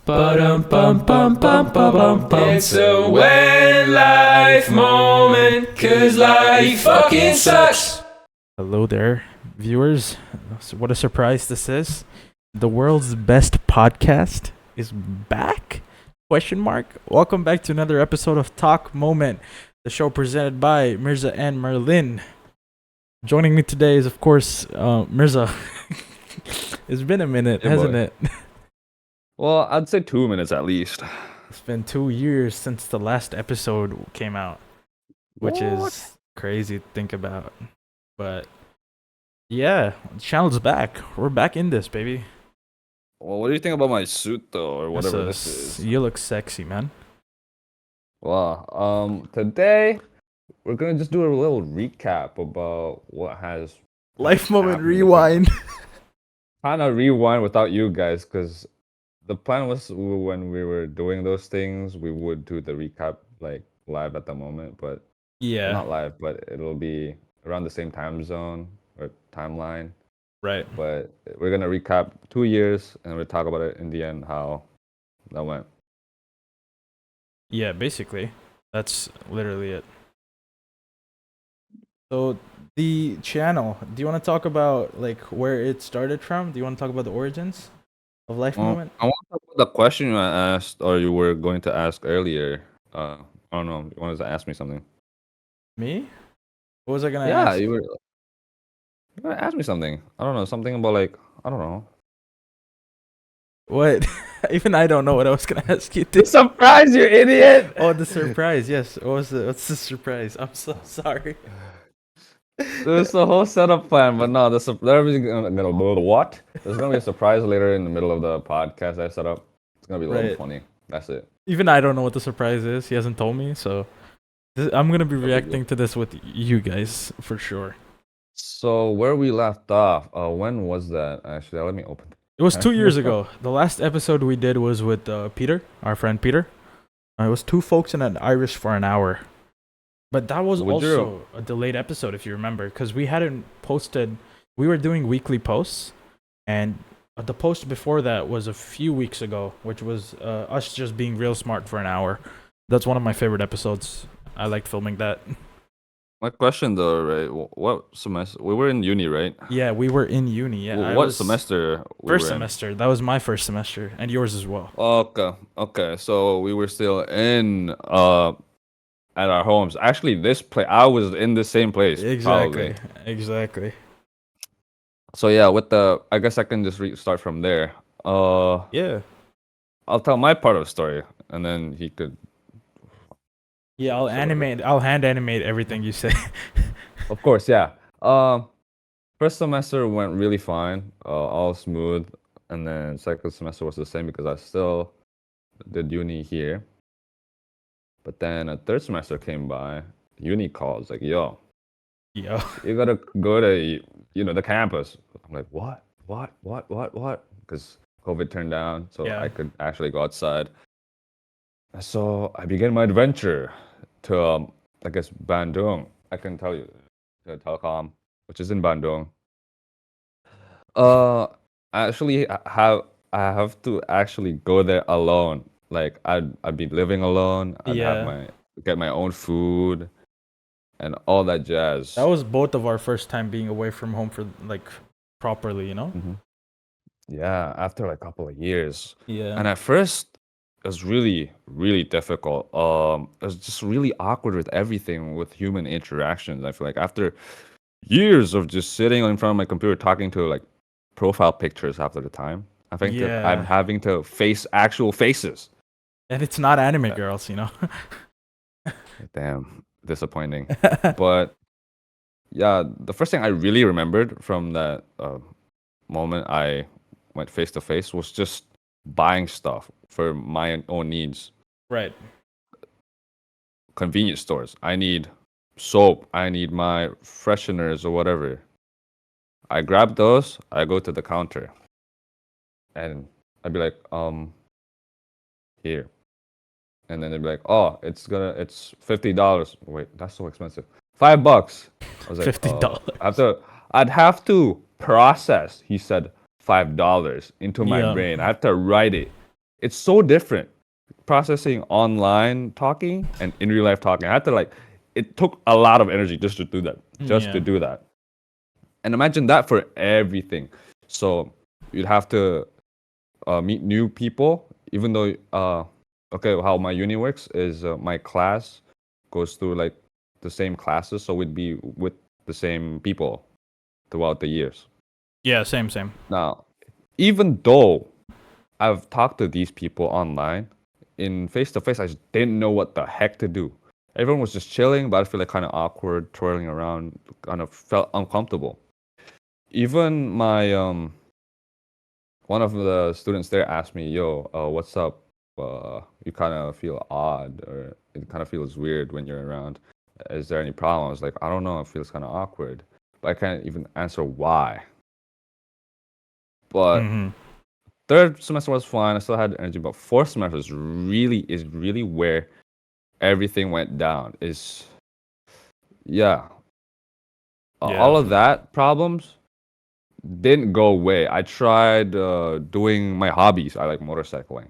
Ba-dum-bum-bum-bum-bum-bum. It's a when life moment, cause life fucking sucks. Hello there, viewers. What a surprise this is. The world's best podcast is back? Question mark. Welcome back to another episode of Talk Moment, the show presented by Mirza and Merlin. Joining me today is, of course, Mirza. It's been a minute, Hey, hasn't boy. it? Well, I'd say 2 minutes at least. It's been 2 years since the last episode came out, which is crazy to think about. But yeah, the channel's back. We're back in this, baby. Well, what do you think about my suit though, or whatever this is? You look sexy, man. Well, today we're gonna just do a little recap about what has Life moment happened. rewind. Kind of rewind without you guys, because the plan was when we were doing those things, we would do the recap like live at the moment, but Yeah, not live, but it'll be around the same time zone or timeline. right. But we're gonna recap 2 years and we'll talk about it in the end how that went. Yeah, basically. That's literally it. So the channel, do you want to talk about like where it started from? Do you want to talk about the origins of Life Moment? I want to talk about the question you asked, or you were going to ask earlier. I don't know. You wanted to ask me something. Me? What was I gonna Yeah, ask? you were gonna ask me something. I don't know. Something about like I don't know. What? Even I don't know what I was gonna ask you. To. Surprise, you idiot! Oh, the surprise. Yes. What's the surprise? I'm so sorry. There's a whole setup plan, but no, there's gonna what? There's gonna be a surprise later in the middle of the podcast I set up. It's gonna be a little Right. funny. That's it. Even I don't know what the surprise is. He hasn't told me, so I'm gonna be Okay, reacting to this with you guys for sure. So where we left off, when was that? Actually, let me open. It was 2 years ago. The last episode we did was with Peter, our friend Peter. It was two folks and an Irish for an hour. But that was Would you- also a delayed episode, if you remember, because we hadn't posted. We were doing weekly posts, and the post before that was a few weeks ago, which was us just being real smart for an hour. That's one of my favorite episodes. I liked filming that. My question though, right? What semester? We were in uni, right? Yeah, we were in uni. Yeah, I What was semester? First semester. That was my first semester, and yours as well. Okay. So we were still in at our homes. Actually, this place I was in the same place. Exactly. Probably. Exactly. So yeah, with the I guess I can just start from there. Yeah. I'll tell my part of the story, and then he could. Yeah, I'll animate. I'll hand animate everything you say. Of course, yeah. First semester went really fine, all smooth, and then second semester was the same because I still did uni here. But then a third semester came by. Uni calls like, "Yo, Yo. you gotta go to the campus." I'm like, "What? Because COVID turned down, so Yeah. I could actually go outside. So I began my adventure to I guess Bandung. I can tell you to Telecom, which is in Bandung. Actually, I have to actually go there alone. Like I'd be living alone. I'd Yeah. have get my own food and all that jazz. That was both of our first time being away from home for like properly, you know? Yeah, after like a couple of years. Yeah. And at first, it was really, really difficult. It was just really awkward with everything with human interactions. I feel like after years of just sitting in front of my computer talking to like profile pictures half of the time, I think that I'm Yeah. having to face actual faces. And it's not anime girls, you know? Damn, disappointing. But yeah, the first thing I really remembered from that moment I went face to face was just buying stuff for my own needs. Right. Convenience stores. I need soap. I need my fresheners or whatever. I grab those. I go to the counter, and I'd be like, here. And then they'd be like, oh, it's $50. Wait, that's so expensive. $5. I was like, $50. I'd have to process. He said $5 into my Yeah. brain. I have to write it. it's so different processing online talking and in real life talking. I had to like, it took a lot of energy just to do that, And imagine that for everything. So you'd have to meet new people, even though okay, how my uni works is my class goes through like the same classes, so we'd be with the same people throughout the years. Yeah, same. Now, even though I've talked to these people online, in face to face, I just didn't know what the heck to do. Everyone was just chilling, but I feel like kind of awkward, twirling around, kind of felt uncomfortable. Even my one of the students there asked me, "Yo, what's up? You kind of feel odd, or it kind of feels weird when you're around. Is there any problem?" I was like, "I don't know. It feels kind of awkward, but I can't even answer why." But Mm-hmm. third semester was fine. I still had energy, but fourth semester is really where everything went down. Yeah, all of that problems didn't go away. I tried doing my hobbies. I like motorcycling.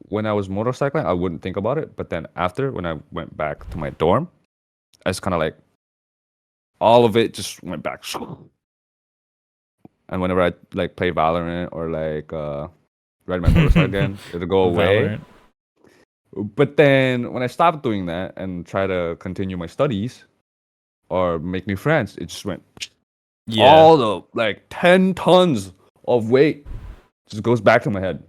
When I was motorcycling, I wouldn't think about it, but then after, when I went back to my dorm, I was kind of like, all of it just went back. And whenever I like play Valorant or like ride my motorcycle again, it'll go away. Valorant. But then when I stopped doing that and try to continue my studies or make new friends, it just went. Yeah. All the like 10 tons of weight just goes back to my head.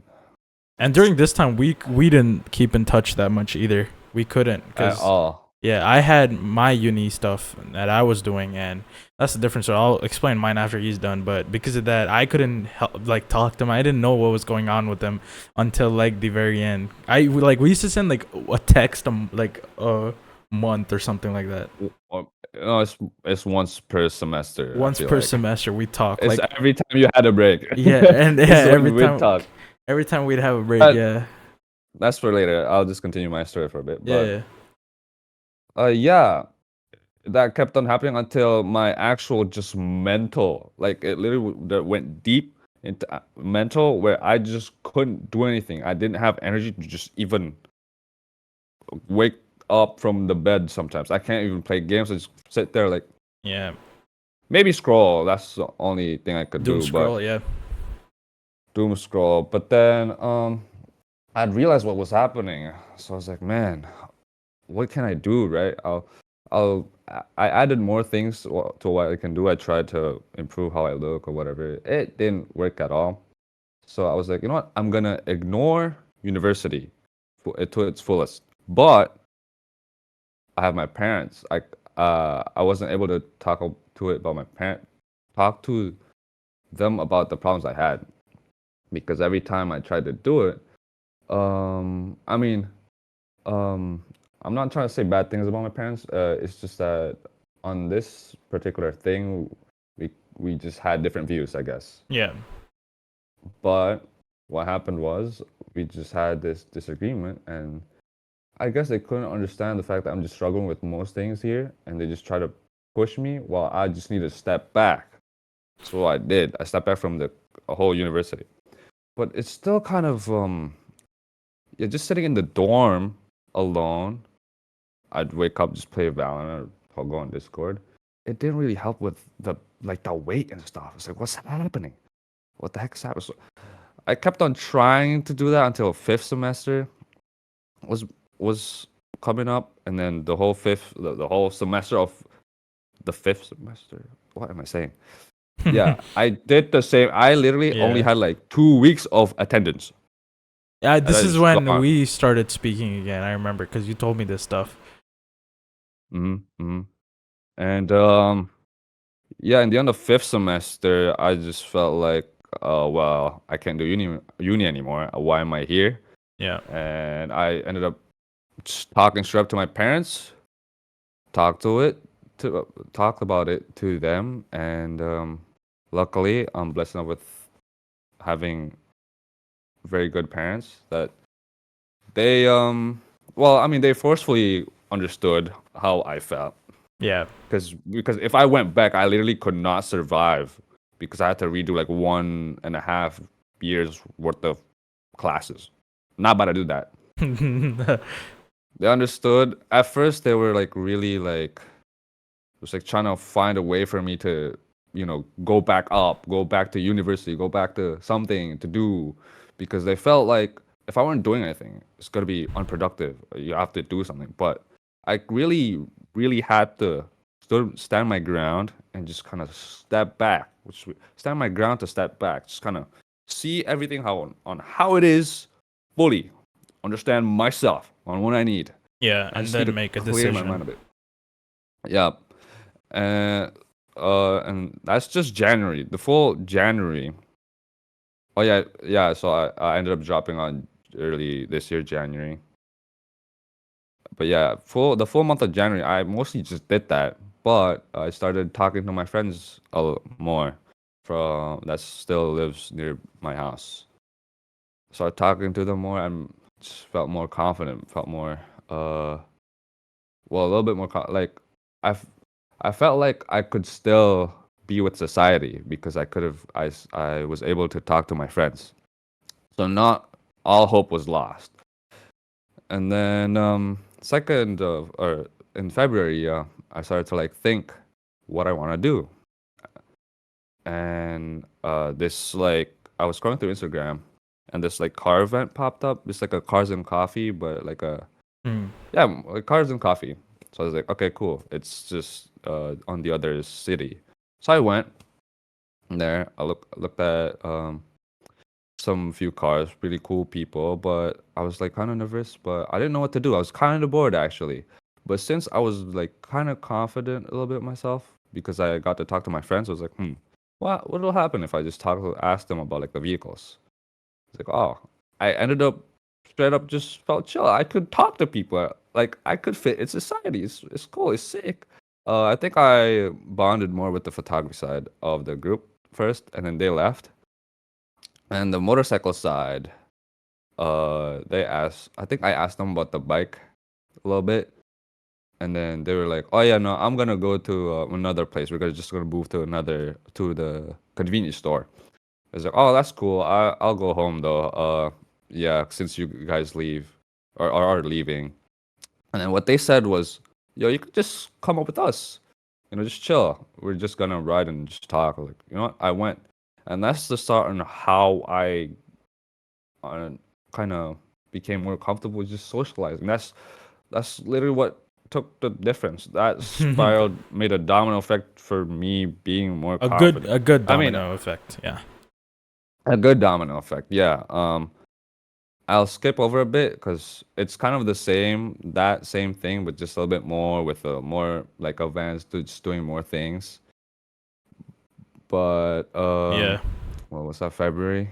And during this time, we didn't keep in touch that much either. We couldn't. At all. Yeah, I had my uni stuff that I was doing, and that's the difference. So I'll explain mine after he's done. But because of that, I couldn't like talk to him. I didn't know what was going on with him until like the very end. We used to send like a text like a month or something like that. No, it's once per semester. Once per semester, we talk. It's like every time you had a break. Yeah, and every time we'd have a break. Yeah, that's for later. I'll just continue my story for a bit. But, yeah, that kept on happening until my actual just mental, like it literally went deep into mental, where I just couldn't do anything. I didn't have energy to just even wake up from the bed. Sometimes I can't even play games. I just sit there like, yeah, maybe scroll. That's the only thing I could do. Scroll, yeah. Doom scroll. But then I'd realized what was happening. So I was like, man, what can I do, right? I added more things to what I can do. I tried to improve how I look or whatever. It didn't work at all. So I was like, you know what? I'm gonna ignore university to its fullest. But I have my parents. I wasn't able to talk to them about the problems I had, because every time I tried to do it, I'm not trying to say bad things about my parents. It's just that on this particular thing, we just had different views, I guess. Yeah. But what happened was we just had this disagreement, and I guess they couldn't understand the fact that I'm just struggling with most things here, and they just try to push me while I just need to step back. That's what I did. I stepped back from the whole university. But it's still kind of just sitting in the dorm alone. I'd wake up, just play Valorant, or go on Discord. It didn't really help with the weight and stuff. It's like, what's happening? What the heck's happening? So I kept on trying to do that until fifth semester was coming up, and then the whole semester of the fifth semester. What am I saying? Yeah, I did the same. I literally only had like 2 weeks of attendance. Yeah, this is when we started speaking again. I remember because you told me this stuff. And yeah, in the end of fifth semester, I just felt like, well, I can't do uni anymore. Why am I here? Yeah. And I ended up just talking straight up to my parents. Talked about it to them, and luckily, I'm blessed enough with having very good parents that they they forcefully understood how I felt. Yeah. Because if I went back, I literally could not survive, because I had to redo like 1.5 years worth of classes. Not about to do that. They understood. At first, they were like really like, was like trying to find a way for me to, go back up, go back to university, go back to something to do, because they felt like if I weren't doing anything, it's gonna be unproductive. You have to do something. But I really, really had to stand my ground and just kind of step back, stand my ground to step back, just kind of see everything on how it is fully, understand myself on what I need. Yeah, and then make a clear my mind a bit. Yeah, and that's just January. The full January. Oh yeah. So I ended up dropping on early this year, January. But yeah, the full month of January, I mostly just did that. But I started talking to my friends a lot more from that still lives near my house. Started talking to them more and just felt more confident. Felt more a little bit more like I felt like I could still be with society because I was able to talk to my friends. So not all hope was lost. And then second or in February, I started to like think what I want to do. And this like I was scrolling through Instagram and this like car event popped up. It's like a cars and coffee, but like like cars and coffee. So I was like, okay, cool. It's just on the other city. So I went there. I looked at some few cars, really cool people, but I was like kind of nervous, but I didn't know what to do. I was kind of bored actually. But since I was like kind of confident a little bit myself because I got to talk to my friends, I was like, what'll happen if I just ask them about like the vehicles? It's like, oh, I ended up straight up just felt chill. I could talk to people. Like I could fit in society. It's cool. It's sick. I think I bonded more with the photography side of the group first, and then they left. And the motorcycle side, I think I asked them about the bike a little bit, and then they were like, "Oh yeah, no, I'm gonna go to another place. We're just gonna move to the convenience store." I was like, "Oh, that's cool. I'll go home though. Yeah, since you guys leave or are leaving." And then what they said was, "Yo, you could just come up with us. Just chill. We're just gonna ride and just talk." Like, you know what? I went, and that's the start on how I kind of became more comfortable with just socializing. That's literally what took the difference. That spiraled, made a domino effect for me being more confident. A good domino effect. Yeah. A good domino effect. Yeah. I'll skip over a bit because it's kind of that same thing, but just a little bit more with a more like advanced, just doing more things. But yeah. What was that? February?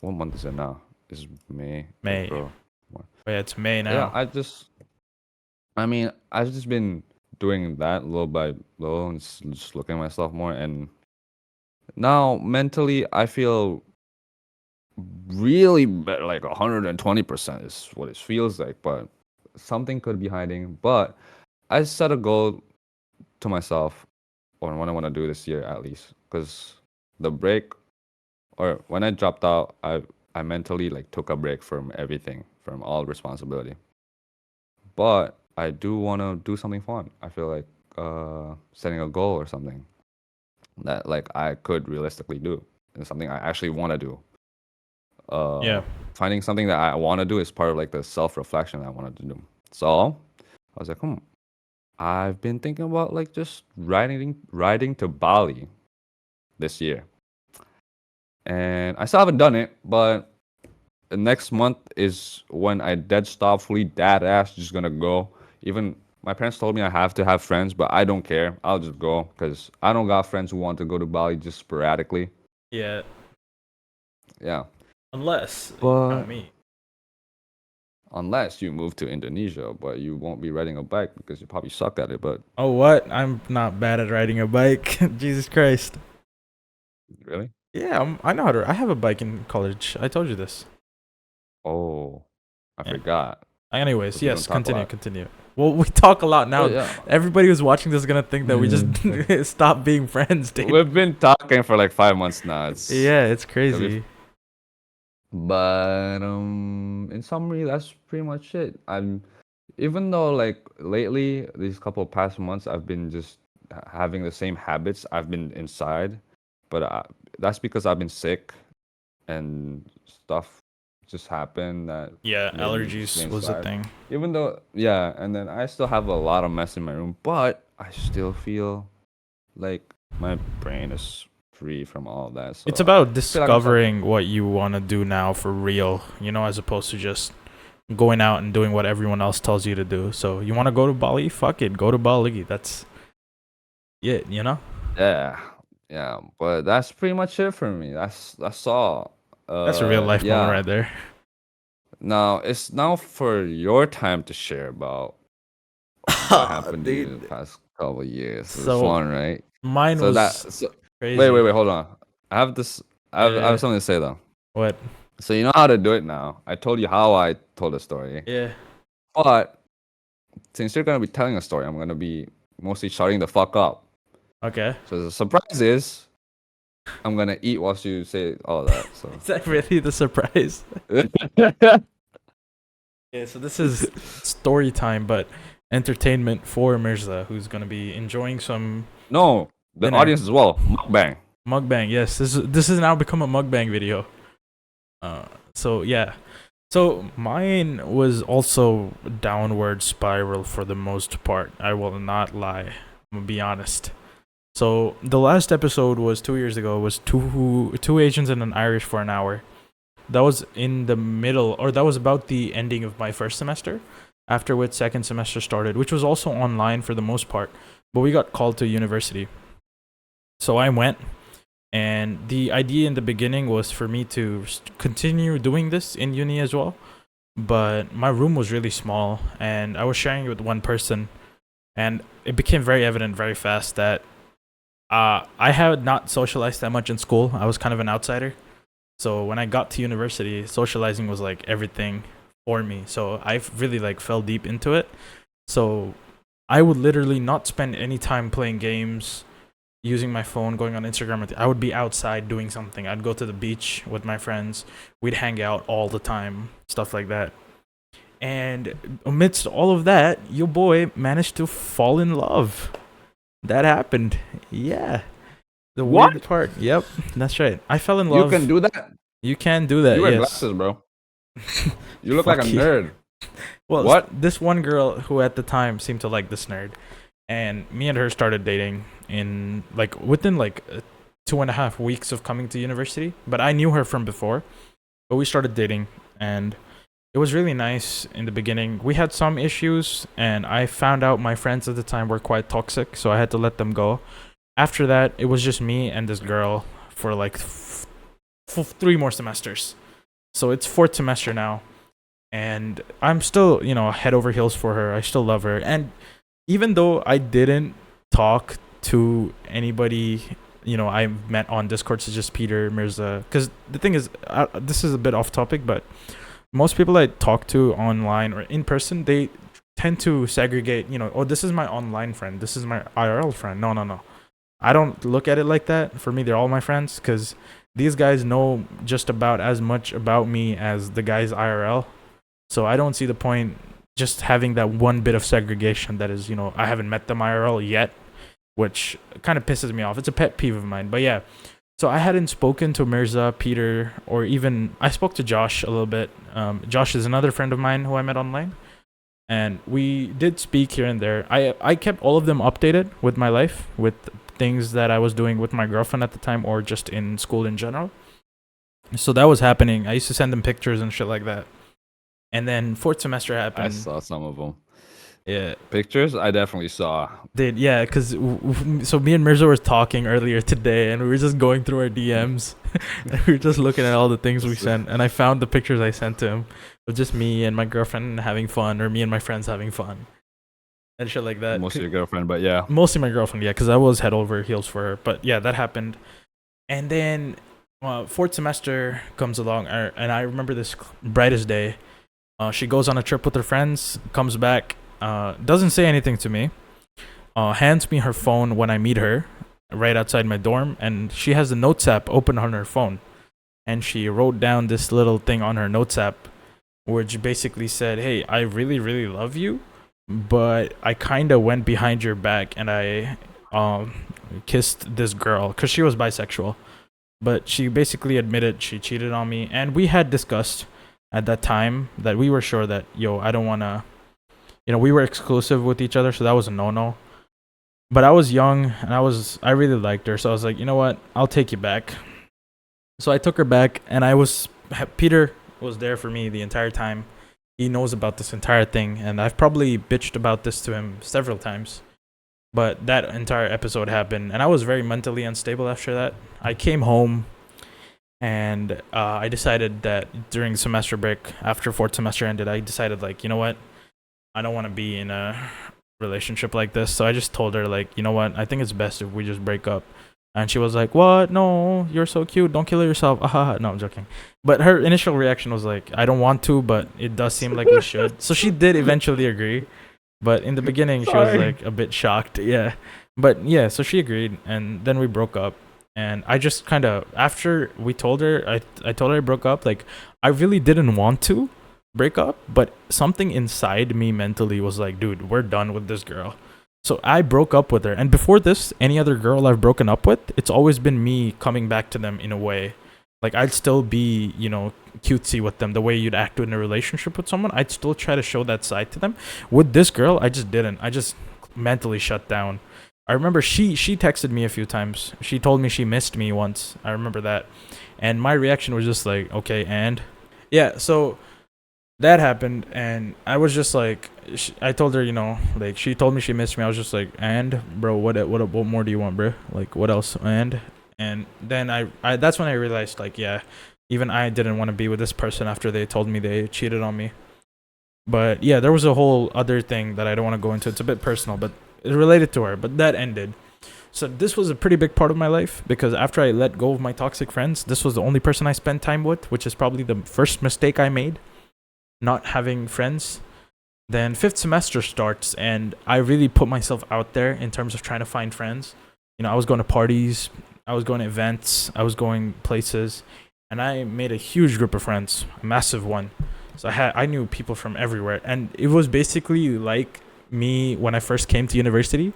What month is it now? It's May. May. April. Oh, yeah, it's May now. Yeah, I've just been doing that little by little and just looking at myself more. And now mentally, I feel really better, like 120% is what it feels like. But something could be hiding. But I set a goal to myself on what I want to do this year at least. Because the break, or when I dropped out, I mentally like took a break from everything, from all responsibility. But I do want to do something fun. I feel like setting a goal or something that like I could realistically do, and something I actually want to do. Finding something that I want to do is part of like the self-reflection I wanted to do. So I was like, I've been thinking about like just riding to Bali this year. And I still haven't done it, but the next month is when I fully dead ass just gonna go. Even my parents told me I have to have friends, but I don't care. I'll just go because I don't got friends who want to go to Bali just sporadically. Yeah. Yeah. Unless me. Unless you move to Indonesia, but you won't be riding a bike because you probably suck at it. But oh, what? I'm not bad at riding a bike. Jesus Christ. Really? Yeah, I know how to. I have a bike in college. I told you this. Oh, I forgot. Anyways, yes, continue. Well, we talk a lot now. Oh, yeah. Everybody who's watching this is gonna think that we just stop being friends, dude. We've been talking for like 5 months now. It's crazy. But in summary, that's pretty much it. I'm even though like lately, these couple of past months, I've been just having the same habits. I've been inside, but that's because I've been sick and stuff just happened that Yeah, made me just be allergies was a inside. thing. Even though, yeah, and then I still have a lot of mess in my room, but I still feel like my brain is free from all that. So It's about I feel like I'm starting. discovering what you want to do now for real, as opposed to just going out and doing what everyone else tells you to do. So you want to go to Bali? Fuck it, go to Bali. That's it. Yeah, yeah, but that's pretty much it for me. That's all. That's a real life moment Yeah. right there. Now it's now for your time to share about what happened to you in the Dude. past couple of years. It was So fun, right? mine So was that so, crazy. wait, hold on. I have this. I have Yeah. something to say though. What? So you know how to do it now. I told you how I told the story, Yeah. but since you're gonna be telling a story, I'm gonna be mostly shutting the fuck up. Okay. So the surprise is I'm gonna eat whilst you say all that. So Is that really the surprise? Yeah. So this is story time, but entertainment for Mirza, who's gonna be enjoying some no, the dinner. audience as well. Mukbang. Mukbang. Yes. This has now become a mukbang video. So yeah. So mine was also downward spiral for the most part. I will not lie. I'm gonna be honest. So the last episode was 2 years ago. It was two Asians and an Irish for an hour. That was in the middle, or that was about the ending of my first semester. After which second semester started, which was also online for the most part. But we got called to university, so I went. And the idea in the beginning was for me to continue doing this in uni as well. But my room was really small and I was sharing it with one person. And it became very evident very fast that I had not socialized that much in school. I was kind of an outsider. So when I got to university, socializing was like everything for me. So I really like fell deep into it. So I would literally not spend any time playing games, using my phone, going on Instagram. I would be outside doing something. I'd go to the beach with my friends. We'd hang out all the time, stuff like that. And amidst all of that, your boy managed to fall in love. That happened. Yeah. The What? weird part. Yep, that's right. I fell in You love. can do that? You can do that. You wear Yes. glasses, bro. You look like a Fuck you. nerd. Well, What? this one girl who at the time seemed to like this nerd, and me and her started dating in like within like 2.5 weeks of coming to university. But I knew her from before. But we started dating, and it was really nice in the beginning. We had some issues, and I found out my friends at the time were quite toxic, so I had to let them go. After that, it was just me and this girl for like 3 more semesters. So it's fourth semester now, and I'm still, head over heels for her. I still love her, and even though I didn't talk to anybody, I met on Discord, such as Peter, Mirza, because the thing is, this is a bit off topic, but most people I talk to online or in person, they tend to segregate, oh, this is my online friend, this is my IRL friend. No, no, no. I don't look at it like that. For me, they're all my friends because these guys know just about as much about me as the guys IRL. So I don't see the point just having that one bit of segregation that is, I haven't met them IRL yet, which kind of pisses me off. It's a pet peeve of mine. But yeah, so I hadn't spoken to Mirza, Peter, or even I spoke to Josh a little bit. Josh is another friend of mine who I met online. And we did speak here and there. I kept all of them updated with my life, with things that I was doing with my girlfriend at the time or just in school in general. So that was happening. I used to send them pictures and shit like that. And then fourth semester I happened. saw some of them. Yeah. Pictures, I definitely saw. Yeah, because so me and Mirza were talking earlier today, and we were just going through our DMs. And we were just looking at all the things we sent, and I found the pictures I sent to him of just me and my girlfriend having fun, or me and my friends having fun, and shit like that. Mostly your girlfriend, but yeah. Mostly my girlfriend, yeah, because I was head over heels for her. But yeah, that happened. And then fourth semester comes along, and I remember this brightest day. She goes on a trip with her friends, comes back, doesn't say anything to me, hands me her phone when I meet her right outside my dorm, and she has the notes app open on her phone. and she wrote down this little thing on her notes app, which basically said, "Hey, I really, really love you, but I kind of went behind your back and I kissed this girl because she was bisexual." But she basically admitted she cheated on me, and we had discussed at that time that we were sure that, yo, I don't want to, we were exclusive with each other, so that was a no-no. But I was young and I really liked her, so I was like, you know what, I'll take you back. So I took her back, and Peter was there for me the entire time. He knows about this entire thing, and I've probably bitched about this to him several times. But that entire episode happened, and I was very mentally unstable after that. I came home, and I decided that during semester break, after fourth semester ended, I decided, like, you know what? I don't want to be in a relationship like this. So I just told her, like, you know what? I think it's best if we just break up. And she was like, what? No, you're so cute. Don't kill yourself. No, I'm joking. But her initial reaction was like, I don't want to, but it does seem like we should. So she did eventually agree. But in the beginning, she was like a bit shocked. Yeah. But yeah, so she agreed. And then we broke up. And I just kind of, after we told her, I told her I broke up. Like, I really didn't want to break up. But something inside me mentally was like, dude, we're done with this girl. So I broke up with her. And before this, any other girl I've broken up with, it's always been me coming back to them in a way. Like, I'd still be, cutesy with them the way you'd act in a relationship with someone. I'd still try to show that side to them. With this girl, I just didn't. I just mentally shut down. I remember she texted me a few times. She told me she missed me once. I remember that. And my reaction was just like, okay, and? Yeah, so that happened, and I was just like, I told her, like, she told me she missed me. I was just like, and, bro, what more do you want, bro? Like, what else? And then I that's when I realized, like, yeah, even I didn't want to be with this person after they told me they cheated on me. But yeah, there was a whole other thing that I don't want to go into. It's a bit personal, but it's related to her. But that ended. So this was a pretty big part of my life, because after I let go of my toxic friends, this was the only person I spent time with, which is probably the first mistake I made, not having friends. Then fifth semester starts, and I really put myself out there in terms of trying to find friends. I was going to parties, I was going to events, I was going places, and I made a huge group of friends, a massive one. So I knew people from everywhere, and it was basically like me when I first came to university,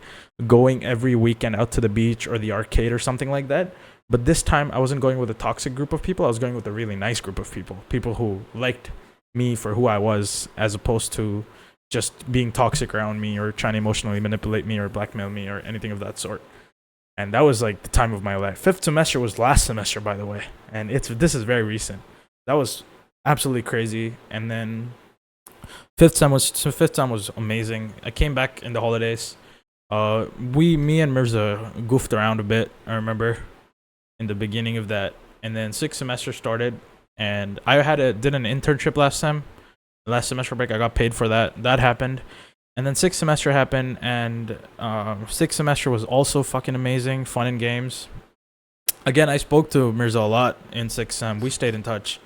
going every weekend out to the beach or the arcade or something like that. But this time I wasn't going with a toxic group of people. I was going with a really nice group of people who liked me for who I was, as opposed to just being toxic around me or trying to emotionally manipulate me or blackmail me or anything of that sort. And that was like the time of my life. Fifth semester was last semester, by the way, and this is very recent. That was absolutely crazy. And then fifth time was amazing. I came back in the holidays. Me and Mirza goofed around a bit, I remember, in the beginning of that. And then sixth semester started, and I did an internship last semester break. I got paid for that. That happened. And then sixth semester happened, and sixth semester was also fucking amazing, fun and games. Again, I spoke to Mirza a lot in sixth sem. We stayed in touch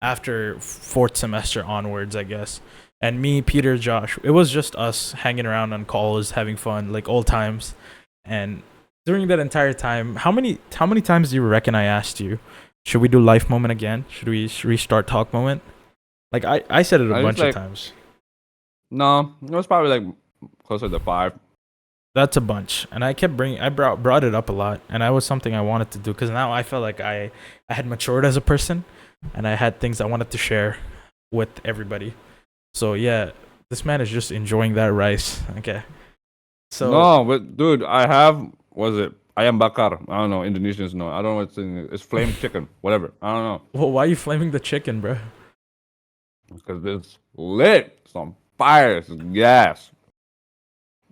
after fourth semester onwards, I guess. And me, Peter, Josh, it was just us hanging around on calls, having fun, like old times. And during that entire time, how many times do you reckon I asked you, should we do life moment again? Should we restart talk moment? Like, I said it a bunch of times. No, it was probably like closer to 5. That's a bunch. And I kept brought it up a lot. And that was something I wanted to do, because now I felt like I had matured as a person, and I had things I wanted to share with everybody. So yeah, this man is just enjoying that rice. Okay. So no, but dude, ayam bakar. I don't know. Indonesians know. I don't know what's in it. It's flame chicken. Whatever. I don't know. Well, why are you flaming the chicken, bro? Because it's lit. It's on fire. It's gas.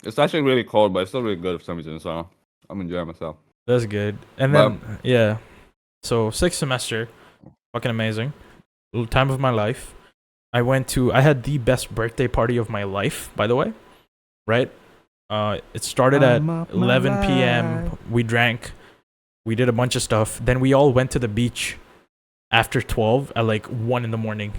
It's actually really cold, but it's still really good for some reason. So I'm enjoying myself. That's good. And then yeah, so sixth semester, fucking amazing. Time of my life. I had the best birthday party of my life, by the way. Right? It started at 11 p.m. We drank. We did a bunch of stuff. Then we all went to the beach after 12 at like 1 in the morning.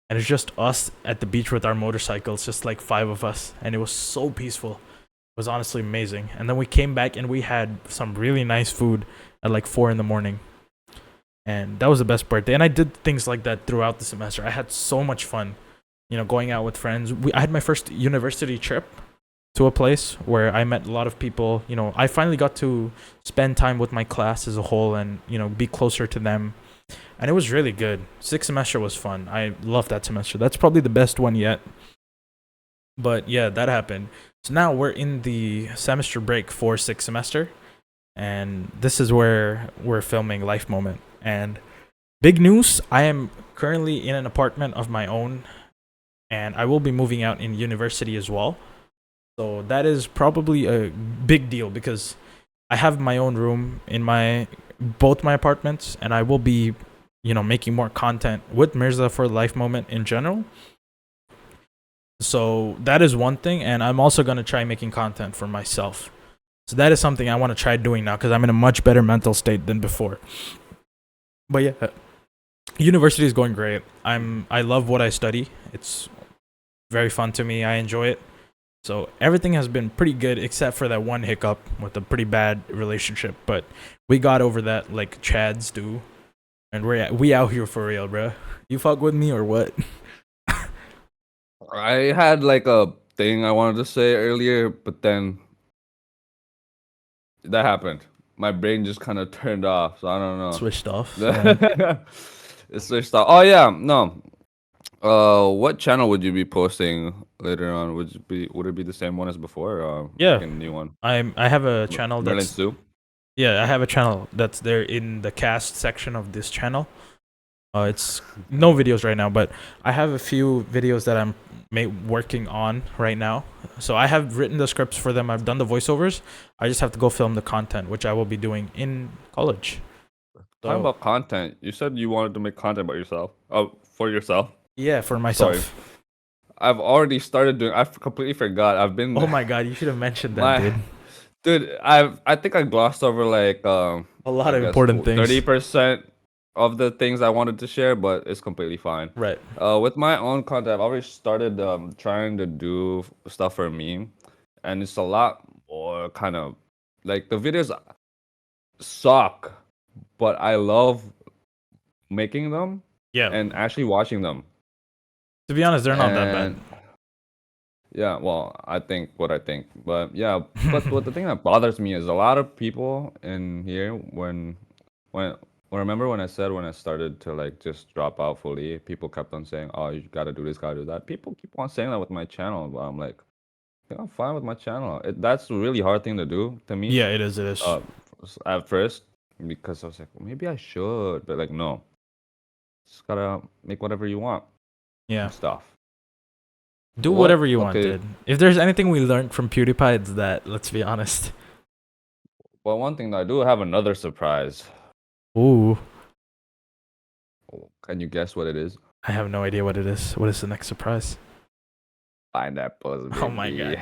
And it's just us at the beach with our motorcycles, just like 5 of us. And it was so peaceful. It was honestly amazing. And then we came back and we had some really nice food at like 4 in the morning. and that was the best birthday. And I did things like that throughout the semester. I had so much fun, going out with friends. I had my first university trip to a place where I met a lot of people. I finally got to spend time with my class as a whole and, be closer to them. And it was really good. Sixth semester was fun. I loved that semester. That's probably the best one yet. But yeah, that happened. So now we're in the semester break for sixth semester. And this is where we're filming Life Moment. And big news, I am currently in an apartment of my own. And I will be moving out in university as well. So that is probably a big deal because I have my own room in both my apartments, and I will be, making more content with ಮಿರ್ઝಾ for Life Moment in general. So that is one thing, and I'm also going to try making content for myself. So that is something I want to try doing now because I'm in a much better mental state than before. But yeah, university is going great. I love what I study. It's very fun to me. I enjoy it. So everything has been pretty good except for that one hiccup with a pretty bad relationship. But we got over that like Chads do. And we out here for real, bro. You fuck with me or what? I had like a thing I wanted to say earlier, but then that happened. My brain just kind of turned off, so I don't know. Switched off. It switched off. Oh yeah, no. What channel would you be posting later on? Would it be the same one as before? Or Yeah. like a new one. I have a channel Merlin that's Sue? Yeah, I have a channel that's there in the cast section of this channel. It's no videos right now, but I have a few videos that I'm working on right now. So I have written the scripts for them. I've done the voiceovers. I just have to go film the content, which I will be doing in college. Talking about content, you said you wanted to make content about yourself. Oh, for yourself. Yeah, for myself. Sorry. I've already started doing. I completely forgot. I've been. Oh my god, you should have mentioned that, dude. Dude, I think I glossed over like a lot of important things. 30% of the things I wanted to share, but it's completely fine. Right. With my own content, I've already started trying to do stuff for me, and it's a lot more kind of like the videos suck, but I love making them. Yeah. And actually watching them. To be honest, they're not that bad. Yeah, well, I think what I think. But yeah, but what the thing that bothers me is a lot of people in here when remember when I said when I started to like just drop out fully, people kept on saying, "Oh, you gotta do this, gotta do that." People keep on saying that with my channel, but I'm like, yeah, I'm fine with my channel. That's a really hard thing to do to me. Yeah, it is. It is. At first, because I was like, well, maybe I should, but like, no. Just gotta make whatever you want. Yeah. Stuff. Do whatever you want, dude. If there's anything we learned from PewDiePie, it's that. Let's be honest. Well, one thing that I do have another surprise. Ooh. Can you guess what it is? I have no idea what it is. What is the next surprise? Pineapples. Baby. Oh my god.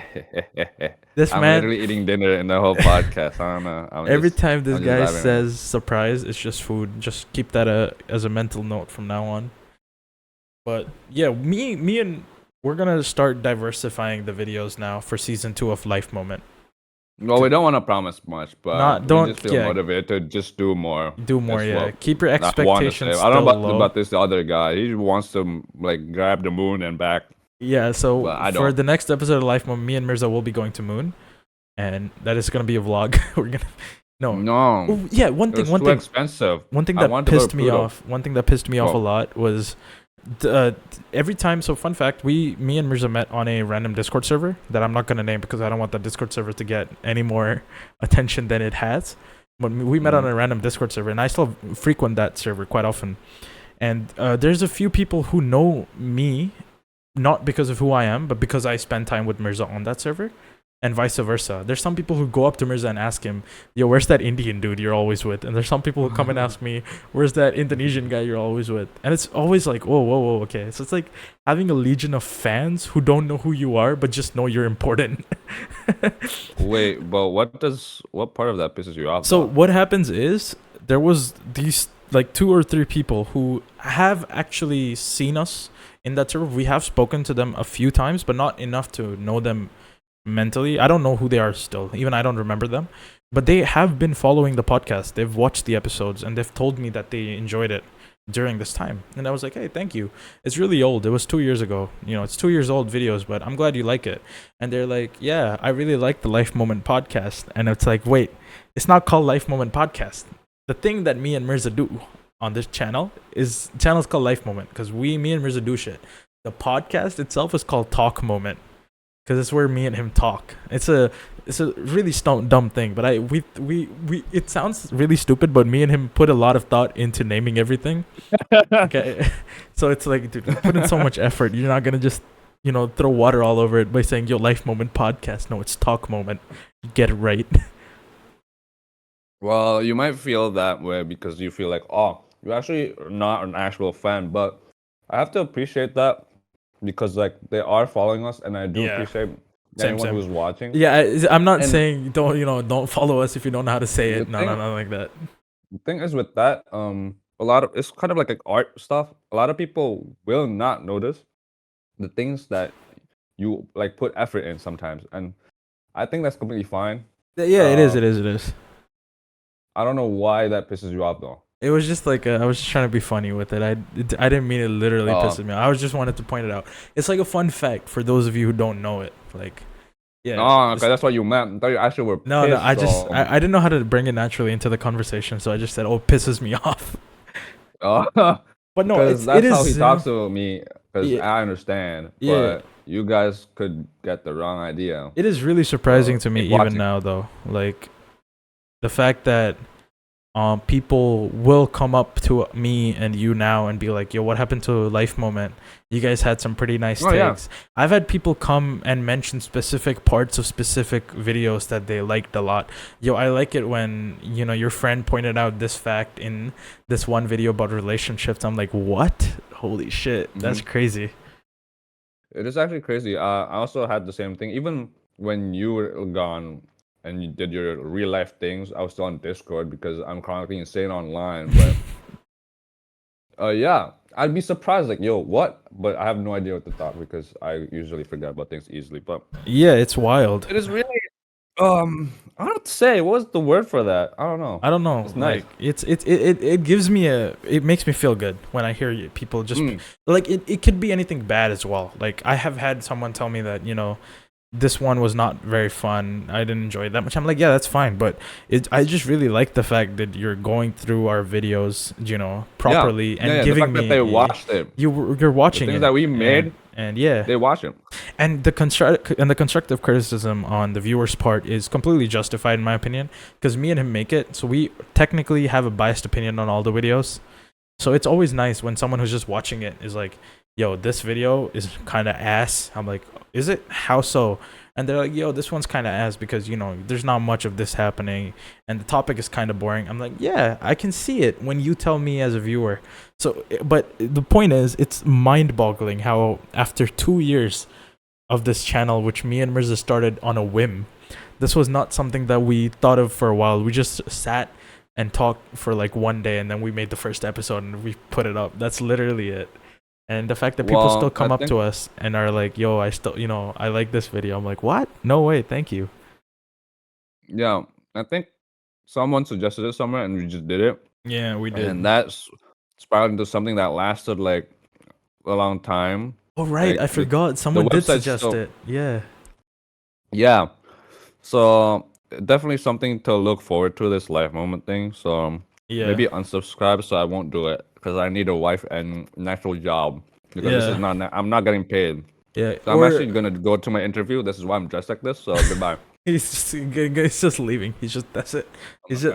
I'm literally eating dinner in the whole podcast. I don't know. Every time this guy says surprise, it's just food. Just keep that as a mental note from now on. But yeah, me and we're gonna start diversifying the videos now for season 2 of Life Moment. Well, we don't want to promise much, but don't we just feel motivated to just do more. Do more, yeah. Keep your expectations I don't know low. about this other guy. He wants to like grab the moon and back. Yeah, so for the next episode of Life Moment, me and ಮಿರ್ઝಾ will be going to Moon, and that is gonna be a vlog. We're gonna no. Oh, yeah, one thing. Expensive. One thing that pissed me off. One thing that pissed me off a lot was every time. So fun fact: me and ಮಿರ್ઝಾ met on a random Discord server that I'm not gonna name because I don't want that Discord server to get any more attention than it has. But we met on a random Discord server, and I still frequent that server quite often. And there's a few people who know me. Not because of who I am, but because I spend time with ಮಿರ್ઝಾ on that server, and vice versa. There's some people who go up to ಮಿರ್ઝಾ and ask him, "Yo, where's that Indian dude you're always with?" And there's some people who come and ask me, "Where's that Indonesian guy you're always with?" And it's always like, whoa, okay. So it's like having a legion of fans who don't know who you are, but just know you're important. Wait, but what part of that pisses you off? So what happens is there was these like 2 or 3 people who have actually seen us in that server. We have spoken to them a few times, but not enough to know them mentally. I don't know who they are still. Even I don't remember them. But they have been following the podcast. They've watched the episodes and they've told me that they enjoyed it during this time. And I was like, hey, thank you. It's really old. It was 2 years ago. It's 2 years old videos, but I'm glad you like it. And they're like, yeah, I really like the Life Moment podcast. And it's like, wait, it's not called Life Moment podcast. The thing that me and Mirza do on this channel's called Life Moment because me and Mirza do shit. The podcast itself is called Talk Moment because it's where me and him talk. It's a really dumb thing, but we it sounds really stupid, but me and him put a lot of thought into naming everything. Okay, so it's like, dude, we put in so much effort. You're not gonna just throw water all over it by saying yo Life Moment podcast. No, it's Talk Moment. Get it right. Well, you might feel that way because you feel like, oh, you're actually not an actual fan, but I have to appreciate that because like they are following us, and I do appreciate anyone who's watching. Yeah, I'm not saying don't follow us if you don't know how to say it. No, like that. The thing is with that, a lot of it's kind of like art stuff. A lot of people will not notice the things that you like put effort in sometimes, and I think that's completely fine. Yeah, it is. I don't know why that pisses you off though. It was just like I was just trying to be funny with it. I didn't mean it literally pisses me off. I was just wanted to point it out. It's like a fun fact for those of you who don't know it. Like, yeah. Oh, okay, that's what you meant. I thought you actually were pissed. No. I didn't know how to bring it naturally into the conversation, so I just said, "Oh, it pisses me off." But no, that's how he talks to me. Because I understand, but you guys could get the wrong idea. It is really surprising to me even now, though. Like the fact that people will come up to me and you now and be like, yo, what happened to Life Moment? You guys had some pretty nice takes. Yeah. I've had people come and mention specific parts of specific videos that they liked a lot. Yo, I like it when, your friend pointed out this fact in this one video about relationships. I'm like, what? Holy shit. That's crazy. It is actually crazy. I also had the same thing. Even when you were gone, and you did your real life things, I was still on Discord because I'm chronically insane online. But yeah, I'd be surprised, like, yo, what? But I have no idea what to talk because I usually forget about things easily. But yeah, it's wild. It is really I don't know what to say. What's the word for that? I don't know. It's nice. Like, it gives me it makes me feel good when I hear people just like it could be anything bad as well. Like I have had someone tell me that, this one was not very fun. I didn't enjoy it that much. I'm like, yeah, that's fine. But I just really like the fact that you're going through our videos, properly and giving the fact that they watched it. You're watching the things that we made, and yeah, they watch it. And the constructive criticism on the viewer's part is completely justified in my opinion, because me and him make it, so we technically have a biased opinion on all the videos. So it's always nice when someone who's just watching it is like, yo, this video is kind of ass. I'm like, is it? How so? And they're like, yo, this one's kind of ass because, there's not much of this happening and the topic is kind of boring. I'm like, yeah, I can see it when you tell me as a viewer. So, but the point is, it's mind-boggling how after 2 years of this channel, which me and Mirza started on a whim, this was not something that we thought of for a while. We just sat and talked for like one day and then we made the first episode and we put it up. That's literally it. And the fact that people still come up to us and are like, yo, I still, I like this video. I'm like, what? No way. Thank you. Yeah. I think someone suggested it somewhere and we just did it. Yeah, we did. And that's spiraled into something that lasted like a long time. Oh, right. I forgot. Someone did suggest it. Yeah. Yeah. So definitely something to look forward to, this Life Moment thing. So maybe unsubscribe so I won't do it. Because I need a wife and an actual job. Because this is I'm not getting paid. Yeah. So I'm actually gonna go to my interview. This is why I'm dressed like this. So goodbye. He's just leaving. That's it. He's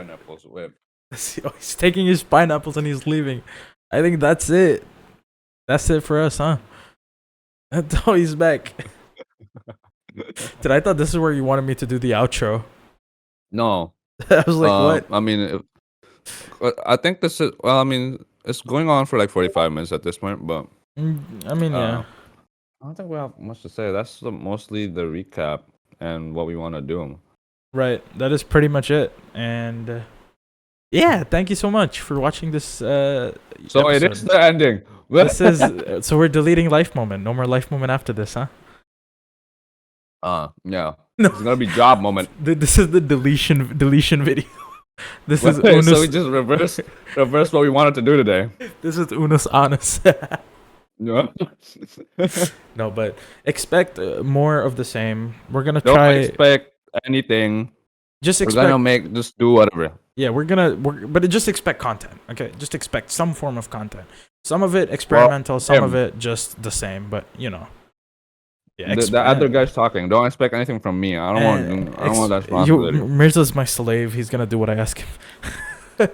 taking his pineapples and he's leaving. I think that's it. That's it for us, huh? Oh, he's back. Dude, I thought this is where you wanted me to do the outro. No. I was like, what? I mean, I think this is. Well, I mean. It's going on for like 45 minutes at this point, but I mean, yeah. I don't think we have much to say. That's mostly the recap and what we want to do. Right. That is pretty much it. And yeah, thank you so much for watching this. So episode. It is the ending. This is so we're deleting Life Moment. No more Life Moment after this, huh? Yeah. No. It's gonna be job moment. This is the deletion video. This is Wait, so we Uno's. just reverse what we wanted to do today. This is Uno's honest. Yeah. No, but expect more of the same. We're gonna Don't try. expect anything. Just We're gonna expect. just do whatever. Yeah, but just expect content. Okay, just expect some form of content. Some of it experimental, some of it just the same. But you know, yeah. The other guy's talking. Don't expect anything from me. I don't want that responsibility. Mirza's my slave. He's gonna do what I ask him.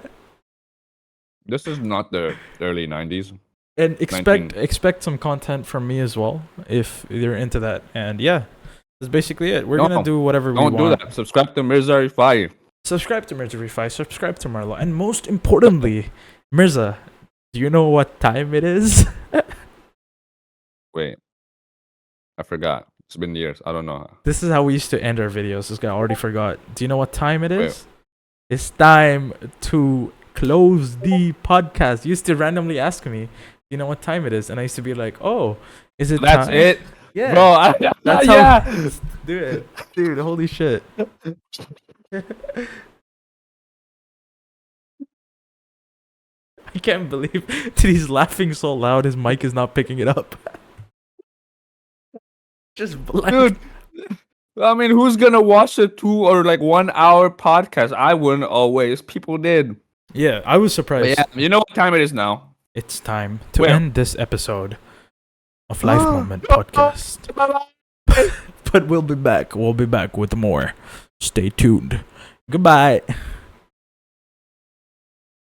This is not the early 90s. And expect some content from me as well if you're into that. And yeah, that's basically it. We're gonna do whatever we want. Don't do that. Subscribe to ಮಿರ್ઝಾ. Subscribe to ಮಿರ್ઝಾ. Subscribe to Merlin. And most importantly, ಮಿರ್ઝಾ, do you know what time it is? Wait, I forgot. It's been years. I don't know. This is how we used to end our videos. This guy already forgot. Do you know what time it is? It's time to close the podcast. You used to randomly ask me, you know what time it is? And I used to be like, oh, is it That's time? it? Yeah. Bro, That's yeah. how. Dude, holy shit. I can't believe that he's laughing so loud his mic is not picking it up. Just blank. Dude, I mean, who's gonna watch a 2 or like 1 hour podcast? I wouldn't always. People did. Yeah, I was But surprised. yeah, you know what time it is now? It's time to end this episode of Life Moment Podcast. But we'll be back. We'll be back with more. Stay tuned. Goodbye.